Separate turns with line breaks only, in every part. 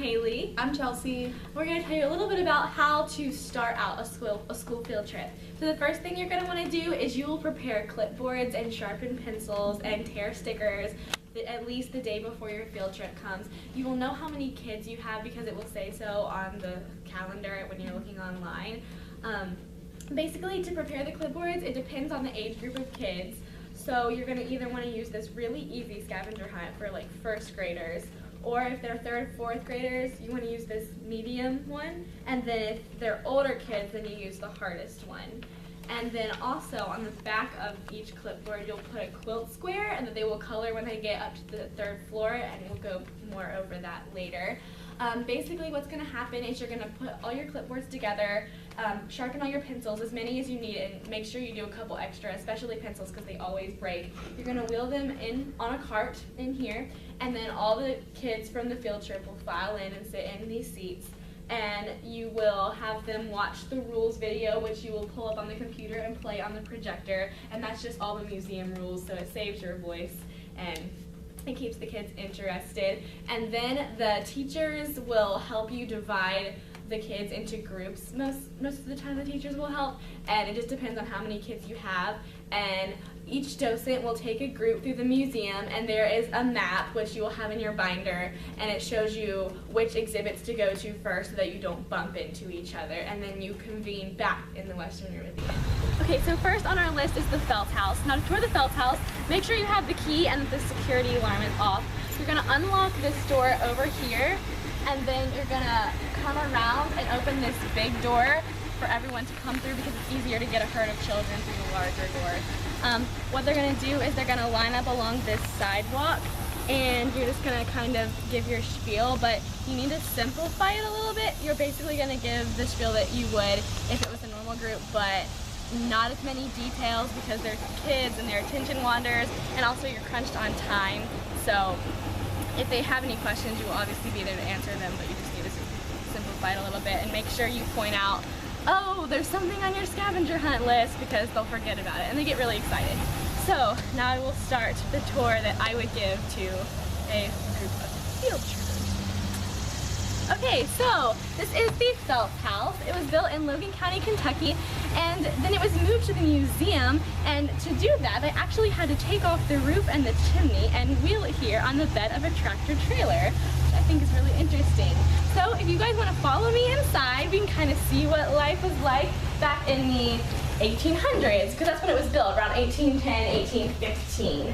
Haley.
I'm Chelsea.
We're going to tell you a little bit about how to start out a school field trip. So the first thing you're going to want to do is you will prepare clipboards and sharpen pencils and tear stickers at least the day before your field trip comes. You will know how many kids you have because it will say so on the calendar when you're looking online. Basically, to prepare the clipboards, it depends on the age group of kids. So you're going to either want to use this really easy scavenger hunt for like first graders, or if they're third, fourth graders, you want to use this medium one, and then if they're older kids, then you use the hardest one. And then also on the back of each clipboard, you'll put a quilt square, and that they will color when they get up to the third floor, and we'll go more over that later. Basically what's going to happen is you're going to put all your clipboards together, sharpen all your pencils, as many as you need, and make sure you do a couple extra, especially pencils because they always break. You're going to wheel them in on a cart in here, and then all the kids from the field trip will file in and sit in these seats, and you will have them watch the rules video, which you will pull up on the computer and play on the projector, and that's just all the museum rules, so it saves your voice and it keeps the kids interested. And then the teachers will help you divide the kids into groups. Most of the time the teachers will help, and it just depends on how many kids you have. And each docent will take a group through the museum, and there is a map which you will have in your binder, and it shows you which exhibits to go to first so that you don't bump into each other, and then you convene back in the Western room at the end. Okay, so first on our list is the Felt House. Now to tour the Felt House, make sure you have the key and that the security alarm is off. You're going to unlock this door over here, and then you're going to come around and open this big door for everyone to come through because it's easier to get a herd of children through the larger door. What they're going to do is they're going to line up along this sidewalk, and you're just going to kind of give your spiel, but you need to simplify it a little bit. You're basically going to give the spiel that you would if it was a normal group, but not as many details because they're kids and their attention wanders, and also you're crunched on time. So if they have any questions, you will obviously be there to answer them, but you just need to simplify it a little bit and make sure you point out, oh, there's something on your scavenger hunt list, because they'll forget about it and they get really excited. So now I will start the tour that I would give to a group of field trippers. Okay, so this is the Felt House. It was built in Logan County, Kentucky, and then it was moved to the museum, and to do that they actually had to take off the roof and the chimney and wheel it here on the bed of a tractor trailer, which I think is really interesting. So if you guys want to follow me inside, we can kind of see what life was like back in the 1800s, because that's when it was built, around 1810, 1815.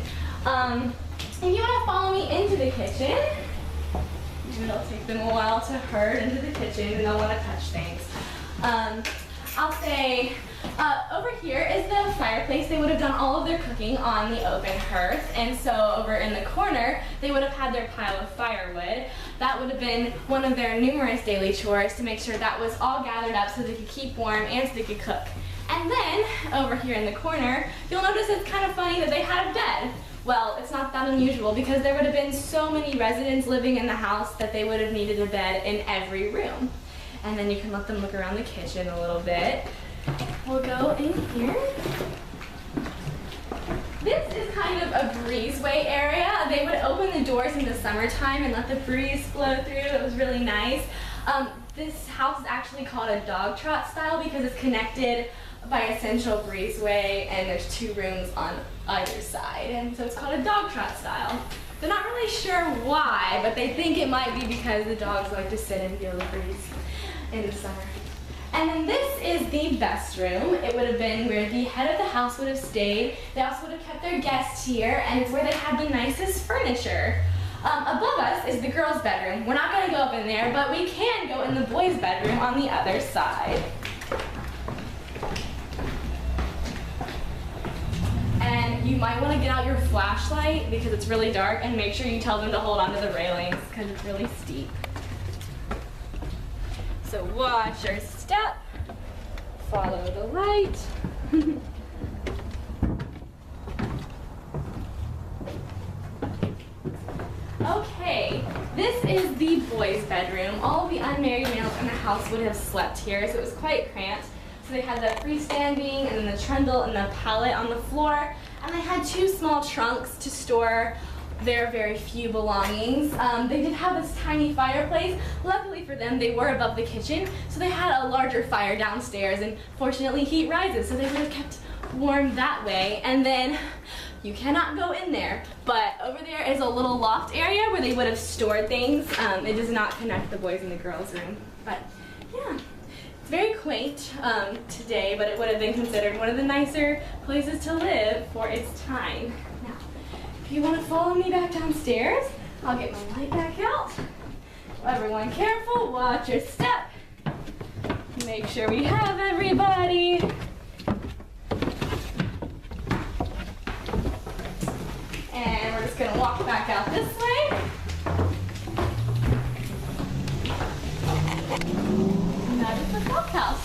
If you want to follow me into the kitchen, it'll take them a while to herd into the kitchen and they'll want to touch things. I'll say over here is the fireplace. They would have done all of their cooking on the open hearth, and so over in the corner they would have had their pile of firewood. That would have been one of their numerous daily chores, to make sure that was all gathered up so they could keep warm and so they could cook. And then over here in the corner, you'll notice it's kind of funny that they had a bed. Well, it's not that unusual because there would have been so many residents living in the house that they would have needed a bed in every room. And then you can let them look around the kitchen a little bit. We'll go in here. This is kind of a breezeway area. They would open the doors in the summertime and let the breeze flow through. It was really nice. This house is actually called a dog trot style because it's connected by a central breezeway, and there's two rooms on either side, and so it's called a dog trot style. They're not really sure why, but they think it might be because the dogs like to sit and feel the breeze in the summer. And then this is the best room. It would have been where the head of the house would have stayed. They also would have kept their guests here, and it's where they had the nicest furniture. Above us is the girls' bedroom. We're not going to go up in there, but we can go in the boys' bedroom on the other side. And you might want to get out your flashlight because it's really dark, and make sure you tell them to hold onto the railings because it's really steep. So watch your step, follow the light. Okay, this is the boys' bedroom. All of the unmarried males in the house would have slept here, so it was quite cramped. So they had the freestanding and then the trundle and the pallet on the floor, and they had two small trunks to store their very few belongings. They did have this tiny fireplace. Luckily for them, they were above the kitchen, so they had a larger fire downstairs, and fortunately heat rises, so they would have kept warm that way. And then you cannot go in there, but over there is a little loft area where they would have stored things. It does not connect the boys and the girls room, but yeah. It's very quaint today, but it would have been considered one of the nicer places to live for its time. Now, if you want to follow me back downstairs, I'll get my light back out. Everyone careful, watch your step. Make sure we have everybody. And we're just going to walk back out this way. And that is the Faught house.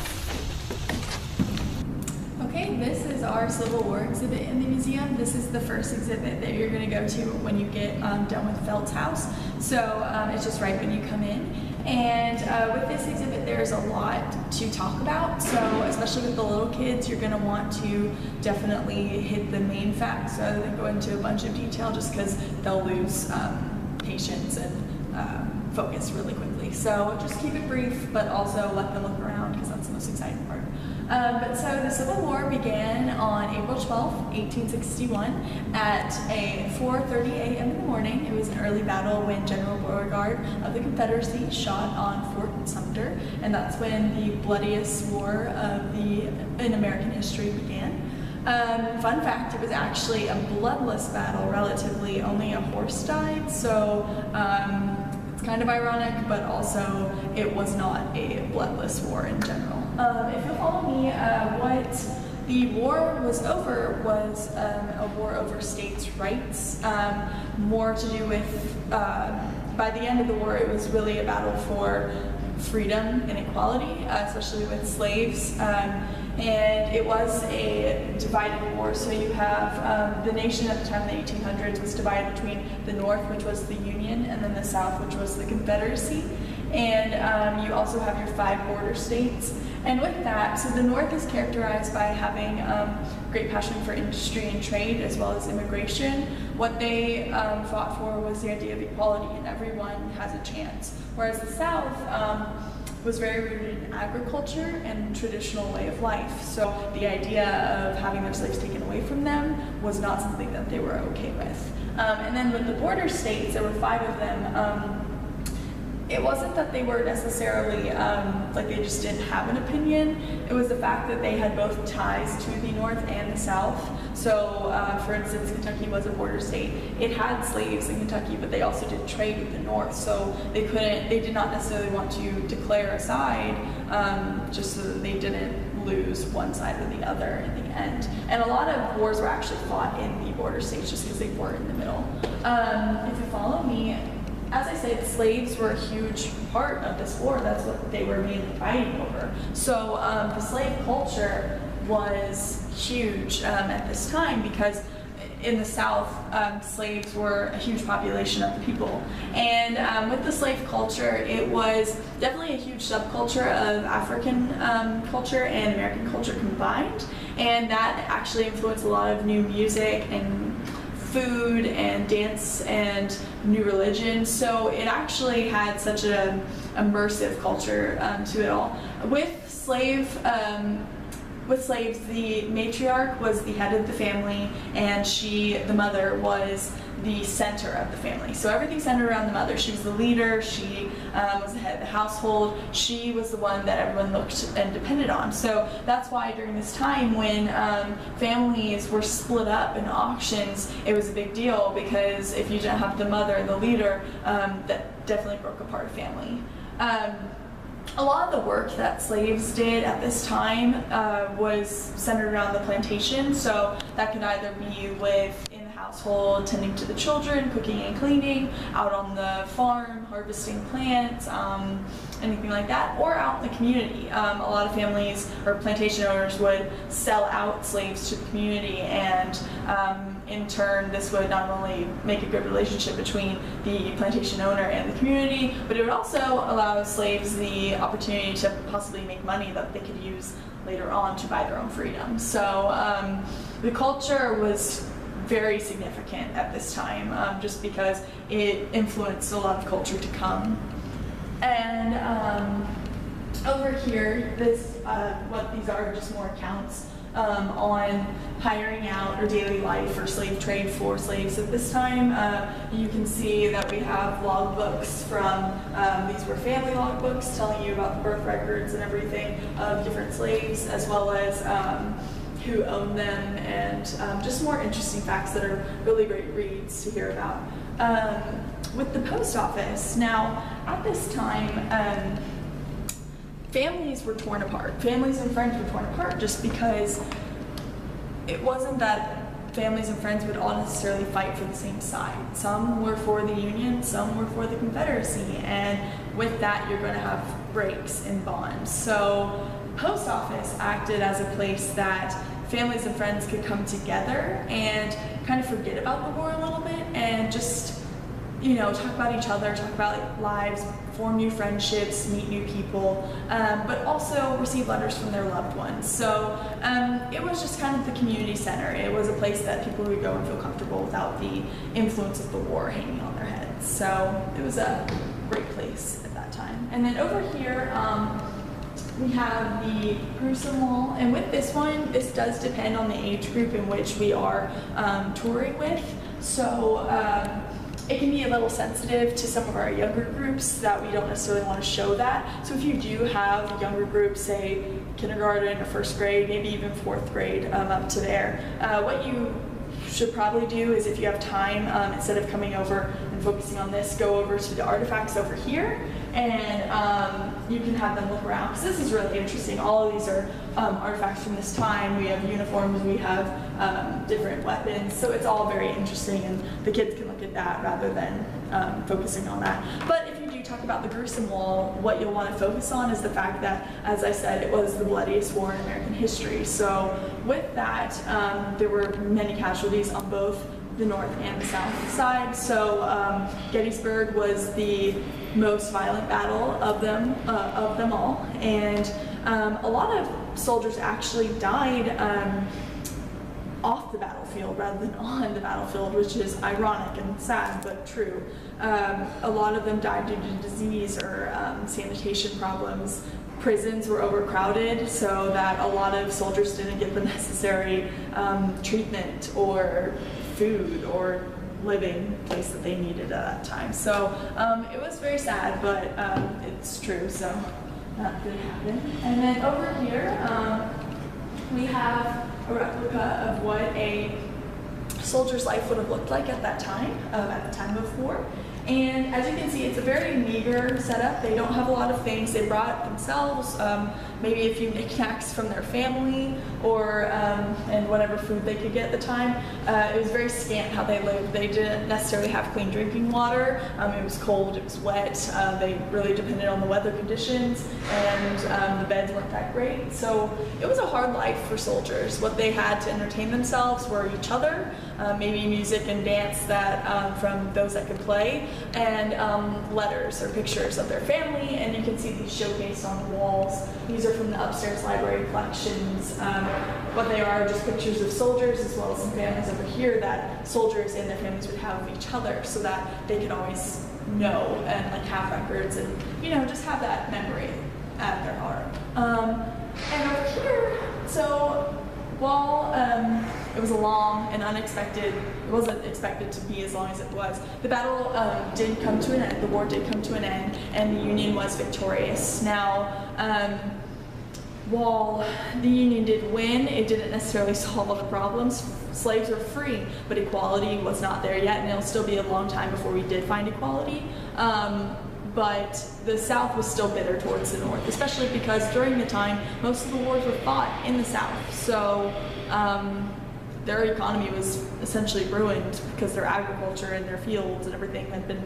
Okay, this is our Civil War exhibit in the museum. This is the first exhibit that you're going to go to when you get done with Faught's house. So it's just right when you come in. And with this exhibit, there's a lot to talk about. So especially with the little kids, you're going to want to definitely hit the main facts rather than go into a bunch of detail, just because they'll lose patience and focus really quickly. So just keep it brief, but also let them look around, because that's the most exciting part. But so the Civil War began on April 12, 1861 at 4:30 a.m. in the morning. It was an early battle when General Beauregard of the Confederacy shot on Fort Sumter, and that's when the bloodiest war in American history began. Fun fact, it was actually a bloodless battle, relatively. Only a horse died, so it's kind of ironic, but also it was not a bloodless war in general. If you'll follow me, what the war was over was a war over states' rights, more to do with, by the end of the war, it was really a battle for freedom and equality, especially with slaves. And it was a divided war, so you have the nation at the time in the 1800s was divided between the North, which was the Union, and then the South, which was the Confederacy. And you also have your 5 border states. And with that, so the North is characterized by having great passion for industry and trade, as well as immigration. What they fought for was the idea of equality, and everyone has a chance. Whereas the South was very rooted in agriculture and traditional way of life. So the idea of having their slaves taken away from them was not something that they were okay with. And then with the border states, there were 5 of them. It wasn't that they were necessarily, like they just didn't have an opinion. It was the fact that they had both ties to the North and the South. So, for instance, Kentucky was a border state. It had slaves in Kentucky, but they also did trade with the North. So they did not necessarily want to declare a side, just so that they didn't lose one side or the other in the end. And a lot of wars were actually fought in the border states just because they were in the middle. If you follow me, as I said, slaves were a huge part of this war. That's what they were mainly fighting over. So the slave culture was huge at this time, because in the South, slaves were a huge population of the people. And with the slave culture, it was definitely a huge subculture of African culture and American culture combined. And that actually influenced a lot of new music and food and dance and new religion. So it actually had such an immersive culture to it all. With slaves, the matriarch was the head of the family, and the mother, was the center of the family. So everything centered around the mother. She was the leader, she was the head of the household, she was the one that everyone looked and depended on. So that's why during this time when families were split up in auctions, it was a big deal, because if you didn't have the mother, the leader, that definitely broke apart a family. A lot of the work that slaves did at this time was centered around the plantation, so that could either be in the household, tending to the children, cooking and cleaning, out on the farm, harvesting plants, anything like that, or out in the community. A lot of families or plantation owners would sell out slaves to the community, and in turn, this would not only make a good relationship between the plantation owner and the community, but it would also allow slaves the opportunity to possibly make money that they could use later on to buy their own freedom. So the culture was very significant at this time, just because it influenced a lot of culture to come. And over here, what these are just more accounts on hiring out or daily life or slave trade for slaves at this time. You can see that we have logbooks from, these were family logbooks telling you about the birth records and everything of different slaves, as well as who owned them, and just more interesting facts that are really great reads to hear about. With the post office, now at this time, families were torn apart. Families and friends were torn apart just because it wasn't that families and friends would all necessarily fight for the same side. Some were for the Union, some were for the Confederacy, and with that you're going to have breaks in bonds. So post office acted as a place that families and friends could come together and kind of forget about the war a little bit and just, you know, talk about each other, talk about lives, form new friendships, meet new people, but also receive letters from their loved ones. So it was just kind of the community center. It was a place that people would go and feel comfortable without the influence of the war hanging on their heads. So it was a great place at that time. And then over here, we have the gruesome wall, and with this one, this does depend on the age group in which we are touring with. So it can be a little sensitive to some of our younger groups that we don't necessarily want to show that. So if you do have younger groups, say kindergarten or first grade, maybe even fourth grade up to there, what you should probably do is, if you have time, instead of coming over and focusing on this, go over to the artifacts over here, and you can have them look around, because this is really interesting. All of these are artifacts from this time. We have uniforms, we have different weapons, so it's all very interesting, and the kids can look at that rather than focusing on that. But if you do talk about the gruesome wall, what you'll want to focus on is the fact that, as I said, it was the bloodiest war in American history. So with that, there were many casualties on both the north and the south side. So Gettysburg was the most violent battle of them all, and a lot of soldiers actually died off the battlefield rather than on the battlefield, which is ironic and sad but true. A lot of them died due to disease or sanitation problems. Prisons were overcrowded, so that a lot of soldiers didn't get the necessary treatment or food or living place that they needed at that time. So it was very sad, but it's true, so that did happen. And then over here, we have a replica of what a soldier's life would have looked like at that time, at the time of war. And as you can see, it's a very meager setup. They don't have a lot of things. They brought themselves, maybe a few knickknacks from their family, or and whatever food they could get at the time. It was very scant how they lived. They didn't necessarily have clean drinking water. It was cold, it was wet. They really depended on the weather conditions, and the beds weren't that great. So it was a hard life for soldiers. What they had to entertain themselves were each other, maybe music and dance that from those that could play, and letters or pictures of their family. And you can see these showcased on the walls. These are from the upstairs library collections. What they are just pictures of soldiers, as well as some families over here that soldiers and their families would have of each other, so that they could always know and like have records and, you know, just have that memory at their heart. And over here, so while it was a long and unexpected, it wasn't expected to be as long as it was, the battle did come to an end, the war did come to an end, and the Union was victorious. Now, while the Union did win, it didn't necessarily solve all the problems. Slaves were free, but equality was not there yet, and it'll still be a long time before we did find equality. But the South was still bitter towards the North, especially because during the time, most of the wars were fought in the South. So their economy was essentially ruined because their agriculture and their fields and everything had been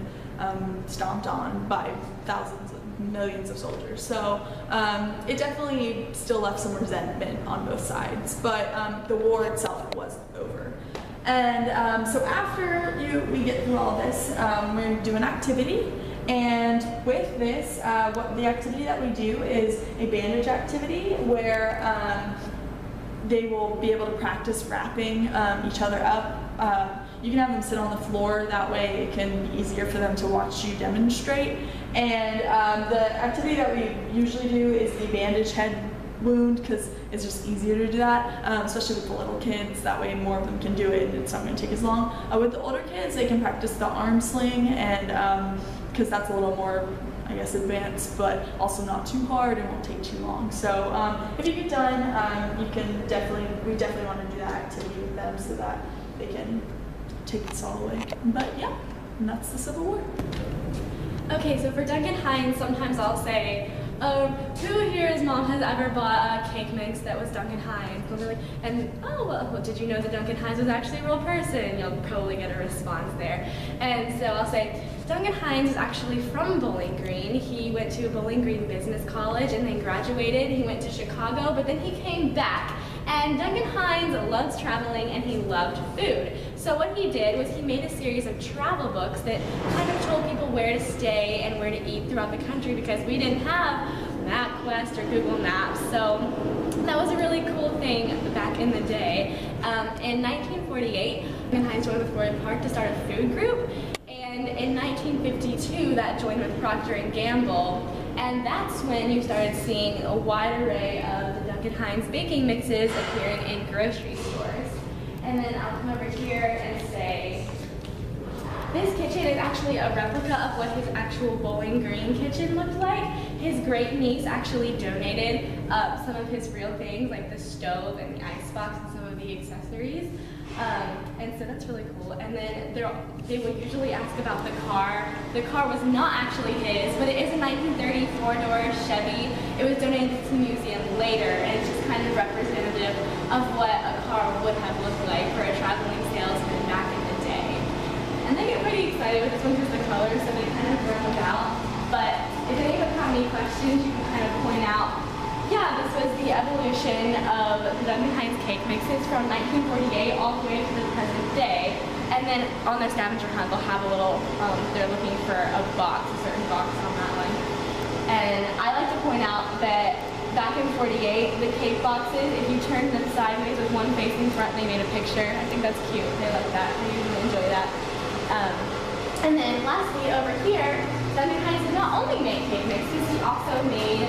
stomped on by thousands of millions of soldiers. So it definitely still left some resentment on both sides, but the war itself was over. And so after we get through all this, we're going to do an activity. And with this, the activity that we do is a bandage activity where they will be able to practice wrapping each other up you can have them sit on the floor. That way it can be easier for them to watch you demonstrate. And the activity that we usually do is the bandage head wound, because it's just easier to do that, especially with the little kids. That way more of them can do it and it's not going to take as long. With the older kids, they can practice the arm sling, and because that's a little more, I guess, advanced, but also not too hard and won't take too long. So if you get done, we definitely want to do that activity with them so that they can take this all away. But yeah, and that's the Civil War.
Okay, so for Duncan Hines, sometimes I'll say, who here's mom has ever bought a cake mix that was Duncan Hines? Well, did you know that Duncan Hines was actually a real person? You'll probably get a response there. And so I'll say, Duncan Hines is actually from Bowling Green. He went to Bowling Green Business College and then graduated. He went to Chicago, but then he came back. And Duncan Hines loves traveling and he loved food. So what he did was he made a series of travel books that kind of told people where to stay and where to eat throughout the country, because we didn't have MapQuest or Google Maps. So that was a really cool thing back in the day. In 1948, Duncan Hines joined with Roy Park to start a food group. And in 1952, that joined with Procter & Gamble. And that's when you started seeing a wide array of the Duncan Hines baking mixes appearing in grocery stores. And then I'll come over here and say, this kitchen is actually a replica of what his actual Bowling Green kitchen looked like. His great niece actually donated some of his real things, like the stove and the icebox and some of the accessories. And so that's really cool. And then they would usually ask about the car. The car was not actually his, but it is a 1930 four-door Chevy. It was donated to the museum later, and it's just kind of representative of what a car would have looked like for a traveling salesman back in the day. And they get pretty excited with this one because the colors, so they kind of round out. But if anyone have any questions, you can kind of point out. Yeah, this was the evolution of the Duncan Hines cake mixes from 1948 all the way to the present day. And then on their scavenger hunt, they'll have a little, they're looking for a box, a certain box on that one. And I like to point out that back in 48, the cake boxes, if you turned them sideways with one facing front, they made a picture. I think that's cute. They like that. They usually enjoy that. And then lastly, over here, Duncan Hines did not only make cake mixes, he also made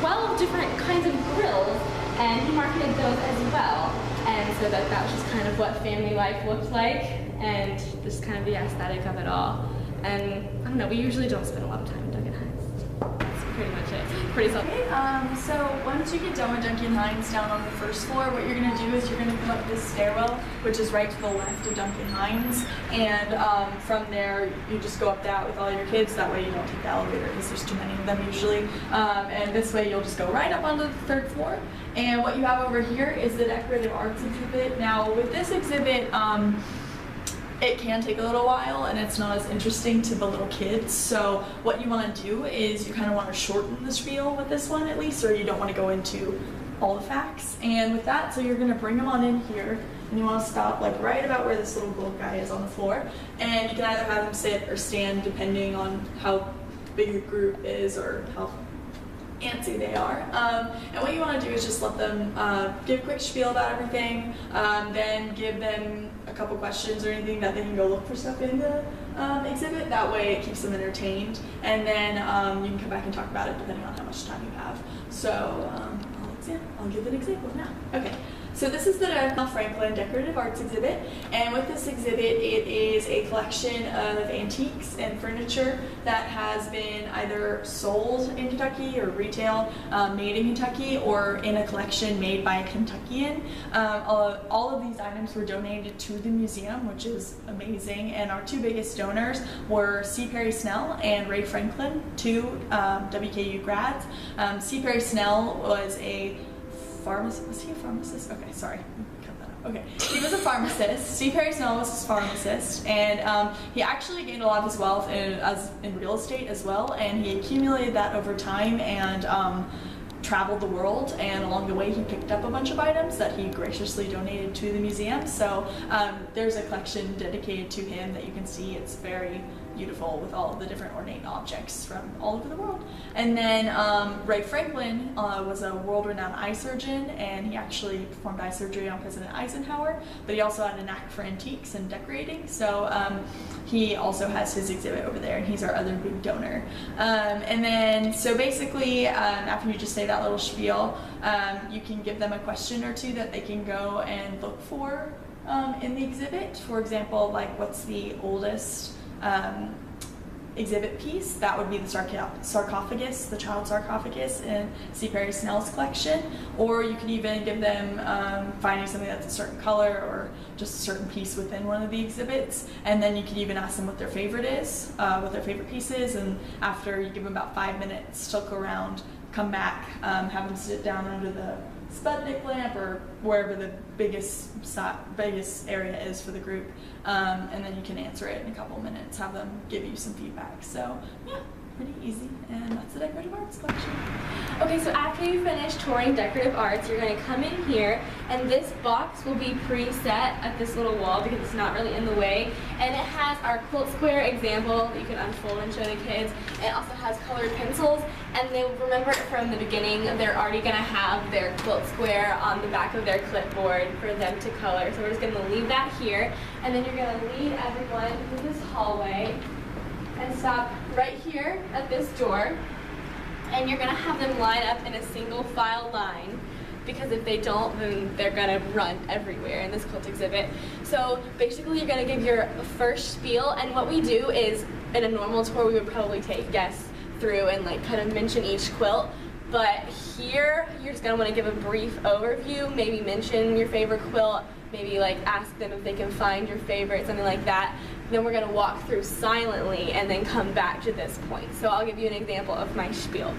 12 different kinds of grills, and he marketed those as well. And so that was just kind of what family life looked like, and just kind of the aesthetic of it all. And I don't know, we usually don't spend a lot of time in Duncan Hines. That's pretty much it. Pretty simple.
Okay, so once you get done with Duncan Hines down on the first floor, what you're going to do is you're going to come up this stairwell, which is right to the left of Duncan Hines, and from there you just go up that with all your kids. That way you don't take the elevator because there's too many of them usually. And this way you'll just go right up onto the third floor. And what you have over here is the Decorative Arts exhibit. Now with this exhibit, it can take a little while and it's not as interesting to the little kids. So what you want to do is you kind of want to shorten the spiel with this one at least, or you don't want to go into all the facts. And with that, so you're going to bring them on in here, and you want to stop like right about where this little gold guy is on the floor. And you can either have them sit or stand depending on how big the group is or how antsy they are. And what you want to do is just let them give a quick spiel about everything, then give them a couple questions or anything that they can go look for stuff in the exhibit. That way it keeps them entertained, and then you can come back and talk about it depending on how much time you have. So I'll give an example now. Okay. So this is the Franklin Decorative Arts exhibit, and with this exhibit it is a collection of antiques and furniture that has been either sold in Kentucky or retail, made in Kentucky, or in a collection made by a Kentuckian. All of these items were donated to the museum, which is amazing, and our two biggest donors were C. Perry Snell and Ray Franklin, two WKU grads. C. Perry Snell was a pharmacist. Was he a pharmacist? Okay, sorry. Cut that out. Okay. He was a pharmacist. C. Perry Snell was his pharmacist, and he actually gained a lot of his wealth in real estate as well, and he accumulated that over time and traveled the world, and along the way he picked up a bunch of items that he graciously donated to the museum. So there's a collection dedicated to him that you can see. It's very beautiful with all of the different ornate objects from all over the world. And then Ray Franklin was a world-renowned eye surgeon, and he actually performed eye surgery on President Eisenhower, but he also had a knack for antiques and decorating, so he also has his exhibit over there, and he's our other big donor. And then, so basically, after you just say that little spiel, you can give them a question or two that they can go and look for in the exhibit. For example, like, what's the oldest exhibit piece? That would be the sarcophagus, the child sarcophagus in C. Perry Snell's collection. Or you could even give them finding something that's a certain color or just a certain piece within one of the exhibits. And then you could even ask them what their favorite is, what their favorite piece is, and after you give them about 5 minutes to look around, come back, have them sit down under the Sputnik lamp or wherever the biggest area is for the group, and then you can answer it in a couple minutes, have them give you some feedback. So yeah, pretty easy, and that's the Decorative Arts collection.
Okay, so after you finish touring Decorative Arts, you're going to come in here, and this box will be preset at this little wall because it's not really in the way, and it has our quilt square example that you can unfold and show the kids. It also has colored pencils, and they remember from the beginning they're already going to have their quilt square on the back of their clipboard for them to color. So we're just going to leave that here, and then you're going to lead everyone through this hallway and stop right here at this door, and you're going to have them line up in a single file line, because if they don't, then they're going to run everywhere in this quilt exhibit. So basically you're going to give your first spiel, and what we do is, in a normal tour we would probably take guests through and like kind of mention each quilt, but here you're just going to want to give a brief overview, maybe mention your favorite quilt, maybe like ask them if they can find your favorite, something like that. Then we're going to walk through silently and then come back to this point. So I'll give you an example of my spiel.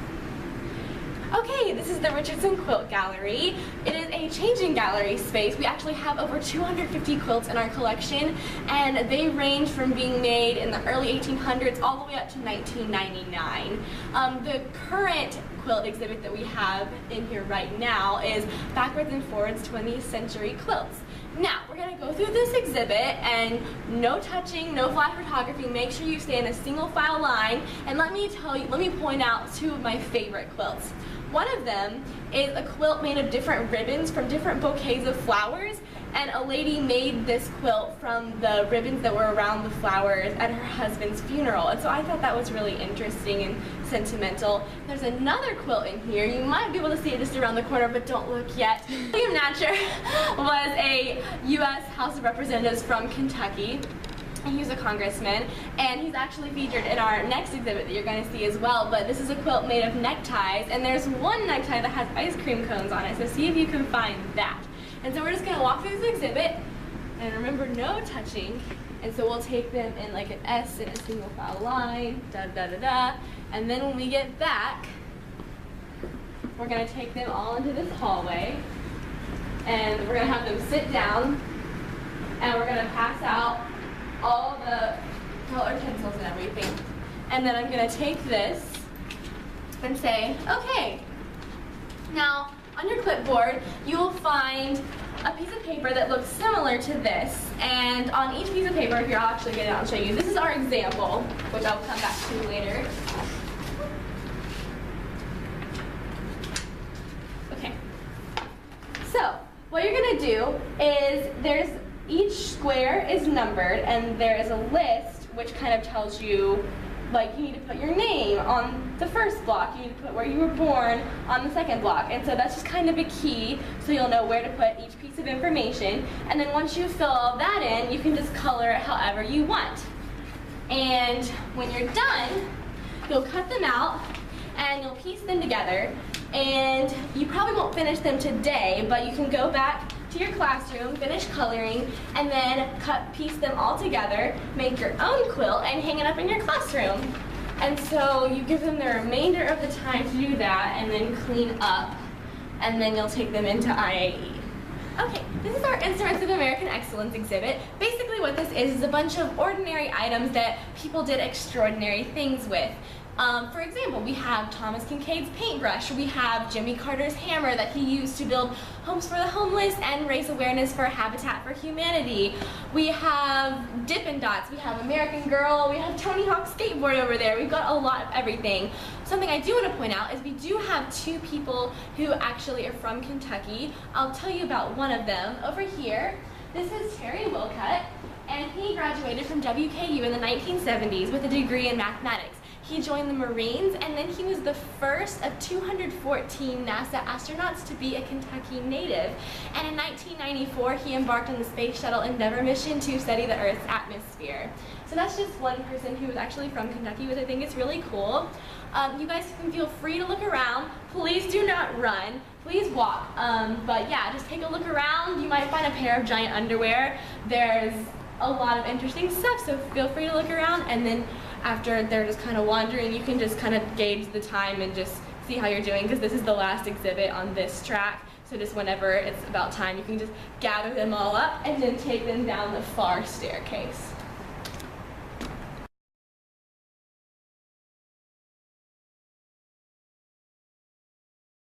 Okay, this is the Richardson Quilt Gallery. It is a changing gallery space. We actually have over 250 quilts in our collection, and they range from being made in the early 1800s all the way up to 1999. The current quilt exhibit that we have in here right now is backwards and forwards 20th century quilts. Now, we're going to go through this exhibit, and no touching, no flash photography. Make sure you stay in a single file line, and let me point out two of my favorite quilts. One of them is a quilt made of different ribbons from different bouquets of flowers, and a lady made this quilt from the ribbons that were around the flowers at her husband's funeral, and so I thought that was really interesting and sentimental. There's another quilt in here. You might be able to see it just around the corner, but don't look yet. William Natcher was a U.S. House of Representatives from Kentucky. He was a congressman, and he's actually featured in our next exhibit that you're going to see as well, but this is a quilt made of neckties, and there's one necktie that has ice cream cones on it, so see if you can find that. And so we're just going to walk through this exhibit, and remember, no touching, and so we'll take them in like an S in a single file line, da-da-da-da, and then when we get back, we're going to take them all into this hallway, and we're going to have them sit down, and we're going to pass out all the colored pencils and everything. And then I'm going to take this and say, okay, now on your clipboard you will find a piece of paper that looks similar to this, and on each piece of paper, here I'll actually get it out and show you. This is our example, which I'll come back to later. Okay, so what you're going to do is each square is numbered, and there is a list which kind of tells you, like, you need to put your name on the first block, you need to put where you were born on the second block, and so that's just kind of a key so you'll know where to put each piece of information. And then once you fill all that in, you can just color it however you want. And when you're done, you'll cut them out and you'll piece them together, and you probably won't finish them today, but you can go back to your classroom, finish coloring, and then piece them all together, make your own quilt, and hang it up in your classroom. And so you give them the remainder of the time to do that, and then clean up, and then you'll take them into IAE. Okay, this is our Instruments of American Excellence exhibit. Basically what this is a bunch of ordinary items that people did extraordinary things with. For example, we have Thomas Kincaid's paintbrush, we have Jimmy Carter's hammer that he used to build homes for the homeless and raise awareness for Habitat for Humanity. We have Dippin' Dots, we have American Girl, we have Tony Hawk's skateboard over there. We've got a lot of everything. Something I do want to point out is we do have two people who actually are from Kentucky. I'll tell you about one of them. Over here, this is Terry Wilcutt, and he graduated from WKU in the 1970s with a degree in mathematics. He joined the Marines, and then he was the first of 214 NASA astronauts to be a Kentucky native. And in 1994, he embarked on the Space Shuttle Endeavour mission to study the Earth's atmosphere. So that's just one person who was actually from Kentucky, which I think is really cool. You guys can feel free to look around. Please do not run. Please walk. But yeah, just take a look around. You might find a pair of giant underwear. There's a lot of interesting stuff, so feel free to look around, and then after they're just kind of wandering, you can just kind of gauge the time and just see how you're doing, because this is the last exhibit on this track. So just whenever it's about time, you can just gather them all up and then take them down the far staircase.